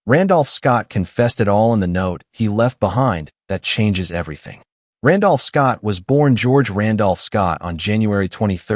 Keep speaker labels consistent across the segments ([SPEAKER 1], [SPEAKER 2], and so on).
[SPEAKER 1] Randolph Scott confessed it all in the note he left behind that changes everything. Randolph Scott was born George Randolph Scott on January 23,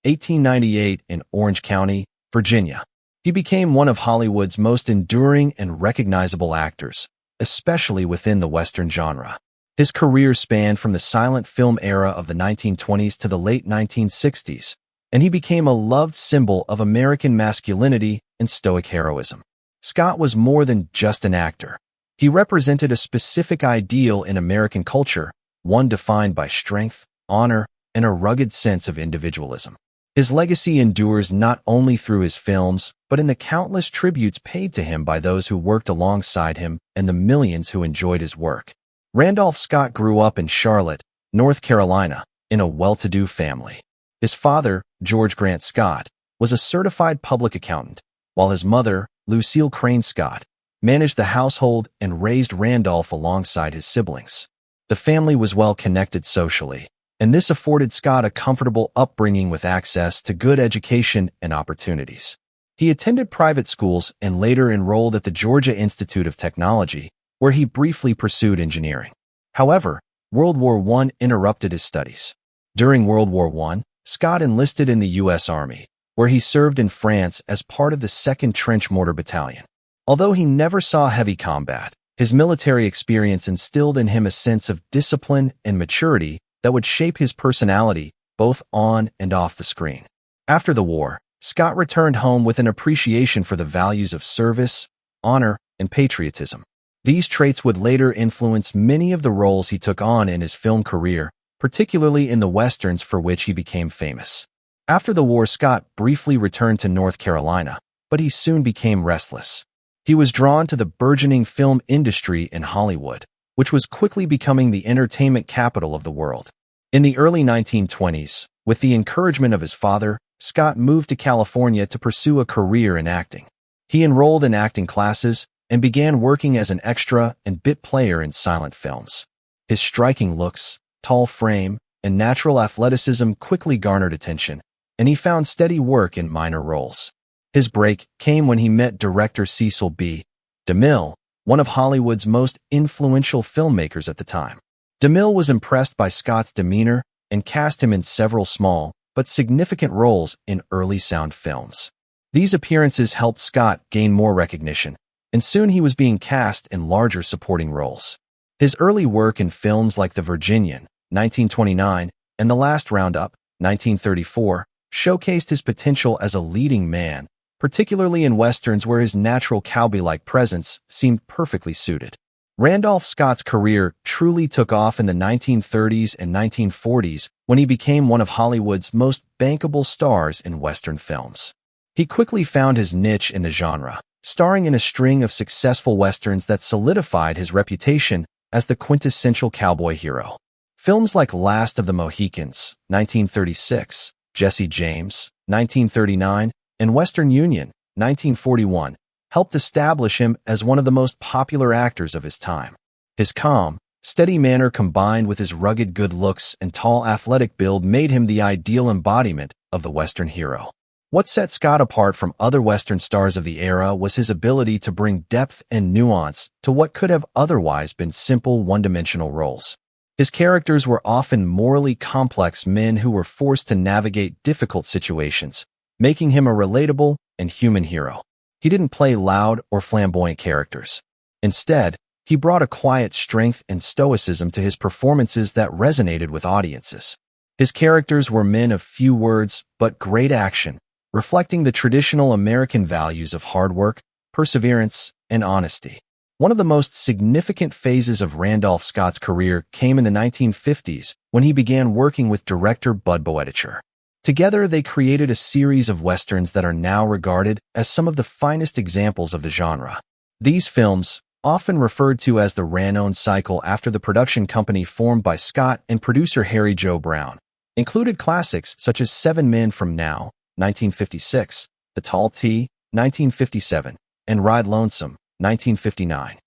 [SPEAKER 1] 1898 in Orange County, Virginia. He became one of Hollywood's most enduring and recognizable actors, especially within the Western genre. His career spanned from the silent film era of the 1920s to the late 1960s, and he became a loved symbol of American masculinity and stoic heroism. Scott was more than just an actor. He represented a specific ideal in American culture, one defined by strength, honor, and a rugged sense of individualism. His legacy endures not only through his films, but in the countless tributes paid to him by those who worked alongside him and the millions who enjoyed his work. Randolph Scott grew up in Charlotte, North Carolina, in a well-to-do family. His father, George Grant Scott, was a certified public accountant, while his mother, Lucille Crane Scott, managed the household and raised Randolph alongside his siblings. The family was well connected socially, and this afforded Scott a comfortable upbringing with access to good education and opportunities. He attended private schools and later enrolled at the Georgia Institute of Technology, where he briefly pursued engineering. However, World War I interrupted his studies. During World War I, Scott enlisted in the U.S. Army, where he served in France as part of the 2nd Trench Mortar Battalion. Although he never saw heavy combat, his military experience instilled in him a sense of discipline and maturity that would shape his personality both on and off the screen. After the war, Scott returned home with an appreciation for the values of service, honor, and patriotism. These traits would later influence many of the roles he took on in his film career, particularly in the westerns for which he became famous. After the war, Scott briefly returned to North Carolina, but he soon became restless. He was drawn to the burgeoning film industry in Hollywood, which was quickly becoming the entertainment capital of the world. In the early 1920s, with the encouragement of his father, Scott moved to California to pursue a career in acting. He enrolled in acting classes and began working as an extra and bit player in silent films. His striking looks, tall frame, and natural athleticism quickly garnered attention, and he found steady work in minor roles. His break came when he met director Cecil B. DeMille, one of Hollywood's most influential filmmakers at the time. DeMille was impressed by Scott's demeanor and cast him in several small but significant roles in early sound films. These appearances helped Scott gain more recognition, and soon he was being cast in larger supporting roles. His early work in films like The Virginian, 1929, and The Last Roundup, 1934, showcased his potential as a leading man, particularly in westerns where his natural cowboy-like presence seemed perfectly suited. Randolph Scott's career truly took off in the 1930s and 1940s when he became one of Hollywood's most bankable stars in western films. He quickly found his niche in the genre, starring in a string of successful westerns that solidified his reputation as the quintessential cowboy hero. Films like Last of the Mohicans, 1936, Jesse James, 1939, and Western Union, 1941, helped establish him as one of the most popular actors of his time. His calm, steady manner combined with his rugged good looks and tall athletic build made him the ideal embodiment of the Western hero. What set Scott apart from other Western stars of the era was his ability to bring depth and nuance to what could have otherwise been simple one-dimensional roles. His characters were often morally complex men who were forced to navigate difficult situations, making him a relatable and human hero. He didn't play loud or flamboyant characters. Instead, he brought a quiet strength and stoicism to his performances that resonated with audiences. His characters were men of few words but great action, reflecting the traditional American values of hard work, perseverance, and honesty. One of the most significant phases of Randolph Scott's career came in the 1950s when he began working with director Bud Boetticher. Together, they created a series of westerns that are now regarded as some of the finest examples of the genre. These films, often referred to as the Randolph cycle after the production company formed by Scott and producer Harry Joe Brown, included classics such as 7 Men from Now, 1956, The Tall T, 1957, and Ride Lonesome, 1959.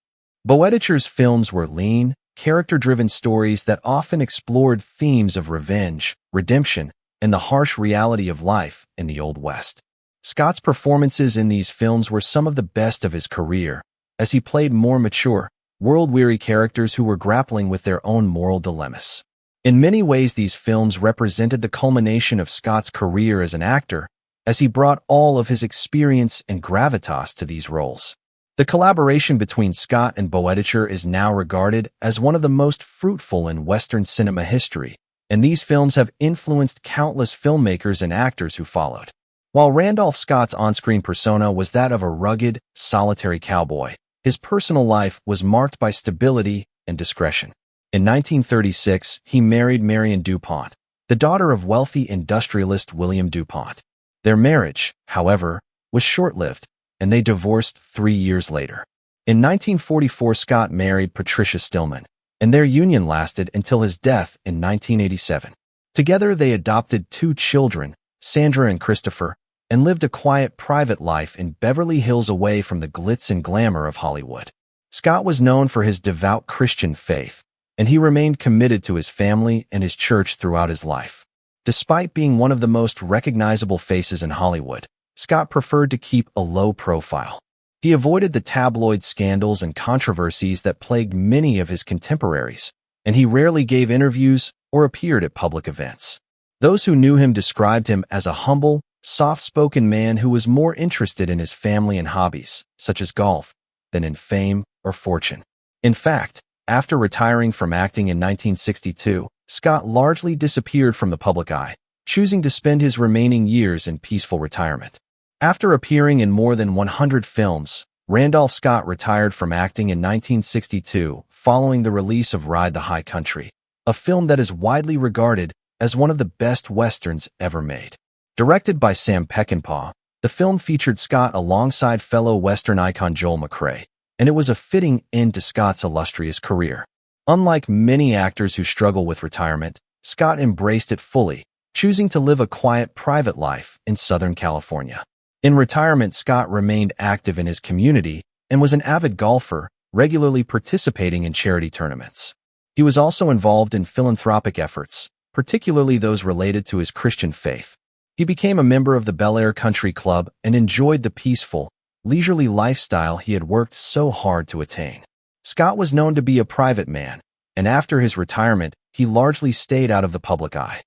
[SPEAKER 1] Boetticher's films were lean, character-driven stories that often explored themes of revenge, redemption, and the harsh reality of life in the Old West. Scott's performances in these films were some of the best of his career, as he played more mature, world-weary characters who were grappling with their own moral dilemmas. In many ways, these films represented the culmination of Scott's career as an actor, as he brought all of his experience and gravitas to these roles. The collaboration between Scott and Boetticher is now regarded as one of the most fruitful in Western cinema history, and these films have influenced countless filmmakers and actors who followed. While Randolph Scott's on-screen persona was that of a rugged, solitary cowboy, his personal life was marked by stability and discretion. In 1936, he married Marion DuPont, the daughter of wealthy industrialist William DuPont. Their marriage, however, was short-lived, and they divorced 3 years later. In 1944, Scott married Patricia Stillman, and their union lasted until his death in 1987. Together, they adopted 2 children, Sandra and Christopher, and lived a quiet, private life in Beverly Hills away from the glitz and glamour of Hollywood. Scott was known for his devout Christian faith, and he remained committed to his family and his church throughout his life. Despite being one of the most recognizable faces in Hollywood, Scott preferred to keep a low profile. He avoided the tabloid scandals and controversies that plagued many of his contemporaries, and he rarely gave interviews or appeared at public events. Those who knew him described him as a humble, soft-spoken man who was more interested in his family and hobbies, such as golf, than in fame or fortune. In fact, after retiring from acting in 1962, Scott largely disappeared from the public eye, choosing to spend his remaining years in peaceful retirement. After appearing in more than 100 films, Randolph Scott retired from acting in 1962 following the release of Ride the High Country, a film that is widely regarded as one of the best westerns ever made. Directed by Sam Peckinpah, the film featured Scott alongside fellow Western icon Joel McCrea, and it was a fitting end to Scott's illustrious career. Unlike many actors who struggle with retirement, Scott embraced it fully, choosing to live a quiet, private life in Southern California. In retirement, Scott remained active in his community and was an avid golfer, regularly participating in charity tournaments. He was also involved in philanthropic efforts, particularly those related to his Christian faith. He became a member of the Bel Air Country Club and enjoyed the peaceful, leisurely lifestyle he had worked so hard to attain. Scott was known to be a private man, and after his retirement, he largely stayed out of the public eye.